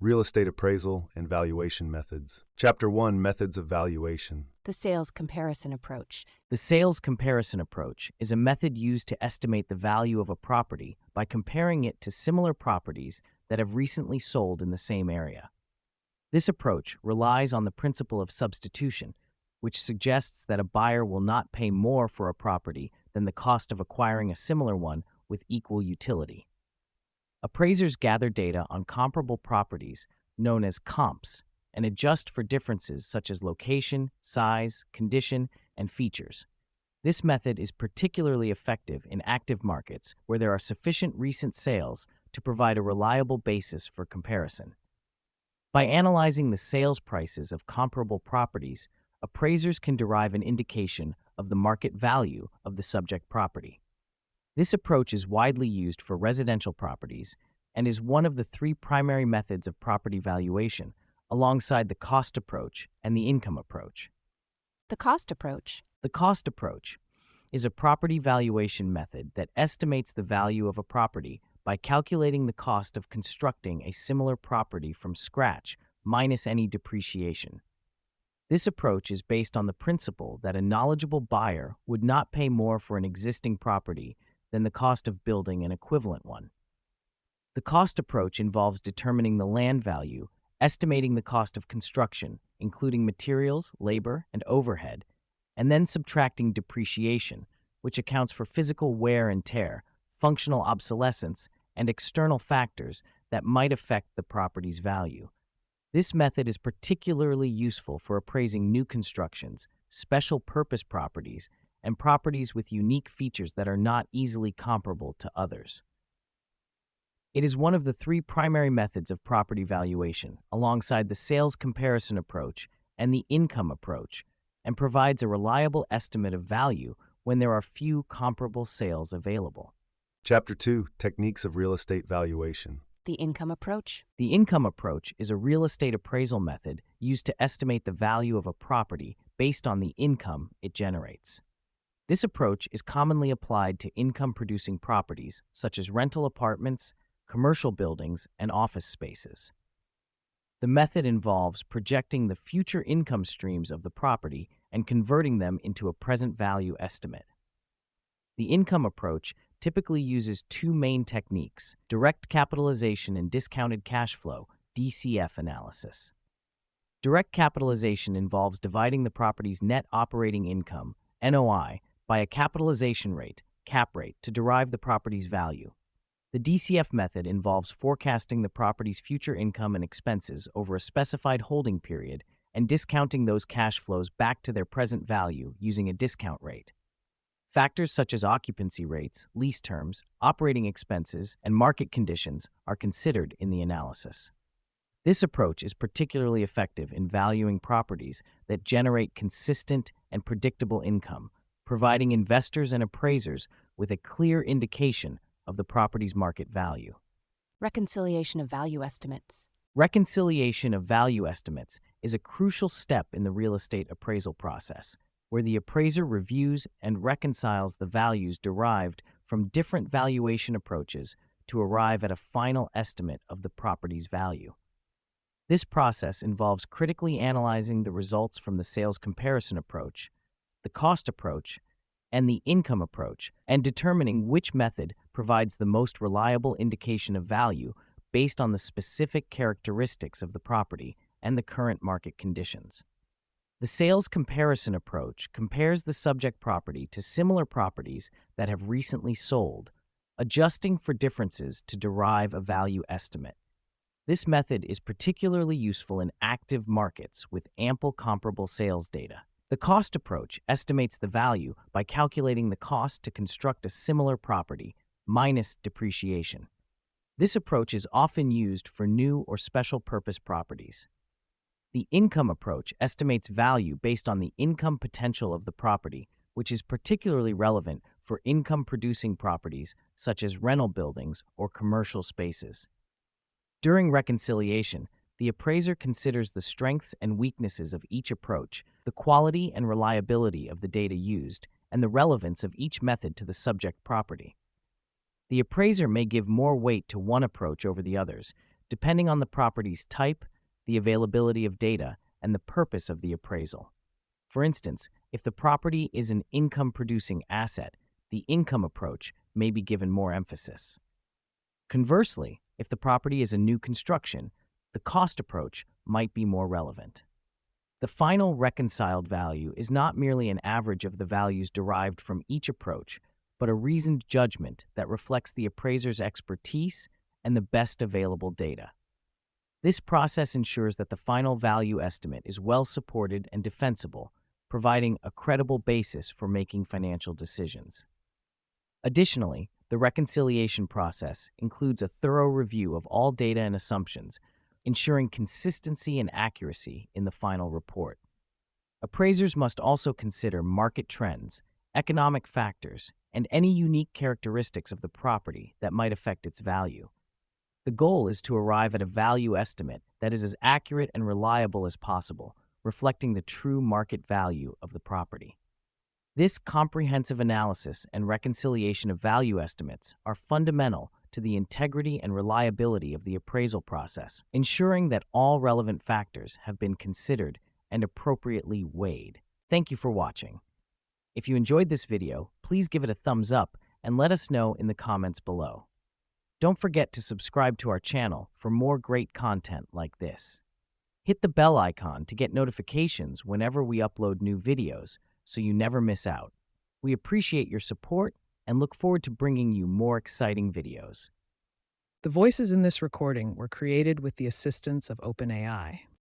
Real Estate Appraisal and Valuation Methods. Chapter 1, Methods of Valuation. The sales comparison approach. The sales comparison approach is a method used to estimate the value of a property by comparing it to similar properties that have recently sold in the same area. This approach relies on the principle of substitution, which suggests that a buyer will not pay more for a property than the cost of acquiring a similar one with equal utility. Appraisers gather data on comparable properties, known as comps, and adjust for differences such as location, size, condition, and features. This method is particularly effective in active markets where there are sufficient recent sales to provide a reliable basis for comparison. By analyzing the sales prices of comparable properties, appraisers can derive an indication of the market value of the subject property. This approach is widely used for residential properties and is one of the three primary methods of property valuation, alongside the cost approach and the income approach. The cost approach. The cost approach is a property valuation method that estimates the value of a property by calculating the cost of constructing a similar property from scratch minus any depreciation. This approach is based on the principle that a knowledgeable buyer would not pay more for an existing property than the cost of building an equivalent one. The cost approach involves determining the land value, estimating the cost of construction, including materials, labor, and overhead, and then subtracting depreciation, which accounts for physical wear and tear, functional obsolescence, and external factors that might affect the property's value. This method is particularly useful for appraising new constructions, special purpose properties, and properties with unique features that are not easily comparable to others. It is one of the three primary methods of property valuation, alongside the sales comparison approach and the income approach, and provides a reliable estimate of value when there are few comparable sales available. Chapter 2, Techniques of Real Estate Valuation. The income approach. The income approach is a real estate appraisal method used to estimate the value of a property based on the income it generates. This approach is commonly applied to income-producing properties such as rental apartments, commercial buildings, and office spaces. The method involves projecting the future income streams of the property and converting them into a present value estimate. The income approach typically uses two main techniques: direct capitalization and discounted cash flow, DCF analysis. Direct capitalization involves dividing the property's net operating income, NOI, by a capitalization rate, cap rate, to derive the property's value. The DCF method involves forecasting the property's future income and expenses over a specified holding period and discounting those cash flows back to their present value using a discount rate. Factors such as occupancy rates, lease terms, operating expenses, and market conditions are considered in the analysis. This approach is particularly effective in valuing properties that generate consistent and predictable income, providing investors and appraisers with a clear indication of the property's market value. Reconciliation of value estimates. Reconciliation of value estimates is a crucial step in the real estate appraisal process, where the appraiser reviews and reconciles the values derived from different valuation approaches to arrive at a final estimate of the property's value. This process involves critically analyzing the results from the sales comparison approach, the cost approach, and the income approach, and determining which method provides the most reliable indication of value based on the specific characteristics of the property and the current market conditions. The sales comparison approach compares the subject property to similar properties that have recently sold, adjusting for differences to derive a value estimate. This method is particularly useful in active markets with ample comparable sales data. The cost approach estimates the value by calculating the cost to construct a similar property minus depreciation. This approach is often used for new or special purpose properties. The income approach estimates value based on the income potential of the property, which is particularly relevant for income-producing properties such as rental buildings or commercial spaces. During reconciliation, the appraiser considers the strengths and weaknesses of each approach, the quality and reliability of the data used, and the relevance of each method to the subject property. The appraiser may give more weight to one approach over the others, depending on the property's type, the availability of data, and the purpose of the appraisal. For instance, if the property is an income-producing asset, the income approach may be given more emphasis. Conversely, if the property is a new construction, the cost approach might be more relevant. The final reconciled value is not merely an average of the values derived from each approach, but a reasoned judgment that reflects the appraiser's expertise and the best available data. This process ensures that the final value estimate is well supported and defensible, providing a credible basis for making financial decisions. Additionally, the reconciliation process includes a thorough review of all data and assumptions, ensuring consistency and accuracy in the final report. Appraisers must also consider market trends, economic factors, and any unique characteristics of the property that might affect its value. The goal is to arrive at a value estimate that is as accurate and reliable as possible, reflecting the true market value of the property. This comprehensive analysis and reconciliation of value estimates are fundamental to the integrity and reliability of the appraisal process, ensuring that all relevant factors have been considered and appropriately weighed. Thank you for watching. If you enjoyed this video, please give it a thumbs up and let us know in the comments below. Don't forget to subscribe to our channel for more great content like this. Hit the bell icon to get notifications whenever we upload new videos so you never miss out. We appreciate your support and look forward to bringing you more exciting videos. The voices in this recording were created with the assistance of OpenAI.